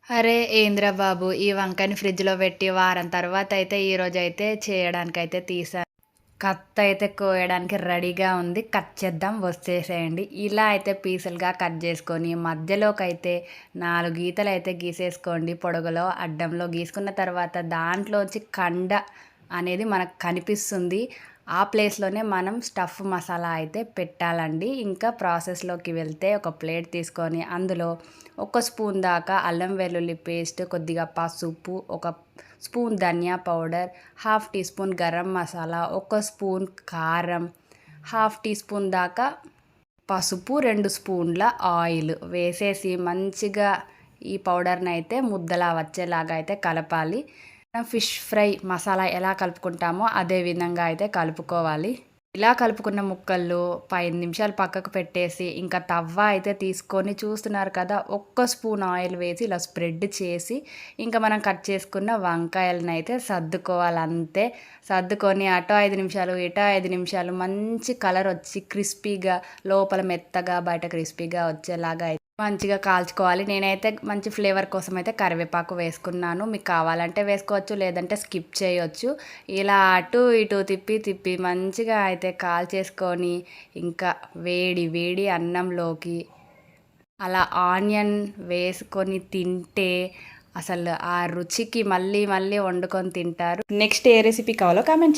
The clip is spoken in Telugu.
అరే ఏందిరా బాబు! ఈ వంకాయని ఫ్రిడ్జ్‌లో పెట్టి వారం తర్వాత అయితే ఈరోజైతే చేయడానికైతే తీసా. కత్తయితే కోయడానికి రెడీగా ఉంది. కట్ చేద్దాం వచ్చేసేయండి. ఇలా అయితే పీసులుగా కట్ చేసుకొని మధ్యలోకైతే 4 గీతలైతే గీసేసుకోండి. పొడవులో, అడ్డంలో గీసుకున్న తర్వాత దాంట్లోంచి కండ అనేది మనకు కనిపిస్తుంది. ఆ ప్లేస్‌లోనే మనం స్టఫ్ మసాలా అయితే పెట్టాలండి. ఇంకా ప్రాసెస్‌లోకి వెళ్తే ఒక ప్లేట్ తీసుకొని అందులో ఒక స్పూన్ దాకా అల్లం వెల్లుల్లి పేస్ట్, కొద్దిగా పసుపు, ఒక స్పూన్ ధనియా powder, half teaspoon garam masala, ఒక స్పూన్ కారం, హాఫ్ టీ స్పూన్ దాకా పసుపు, 2 స్పూన్ల ఆయిల్ వేసేసి మంచిగా ఈ పౌడర్ని అయితే ముద్దలా వచ్చేలాగా అయితే కలపాలి. ఫిష్ ఫ్రై మసాలా ఎలా కలుపుకుంటామో అదే విధంగా అయితే కలుపుకోవాలి. ఇలా కలుపుకున్న ముక్కలు 5 నిమిషాలు పక్కకు పెట్టేసి ఇంకా తవ్వ అయితే తీసుకొని చూస్తున్నారు కదా, ఒక్క స్పూన్ ఆయిల్ వేసి ఇలా స్ప్రెడ్ చేసి ఇంకా మనం కట్ చేసుకున్న వంకాయలను అయితే సర్దుకోవాలి అంతే. సర్దుకొని అటో 5 నిమిషాలు ఇటో 5 నిమిషాలు మంచి కలర్ వచ్చి క్రిస్పీగా లోపల మెత్తగా బయట క్రిస్పీగా వచ్చేలాగా అయితే మంచిగా కాల్చుకోవాలి. నేనైతే మంచి ఫ్లేవర్ కోసం అయితే కరివేపాకు వేసుకున్నాను. మీకు కావాలంటే వేసుకోవచ్చు, లేదంటే స్కిప్ చేయొచ్చు. ఇలా అటు ఇటు తిప్పి తిప్పి మంచిగా అయితే కాల్చేసుకొని ఇంకా వేడి వేడి అన్నంలోకి అలా ఆనియన్ వేసుకొని తింటే అసలు ఆ రుచికి మళ్ళీ మళ్ళీ వండుకొని తింటారు. నెక్స్ట్ ఏ రెసిపీ కావాలో కామెంట్ చేయండి.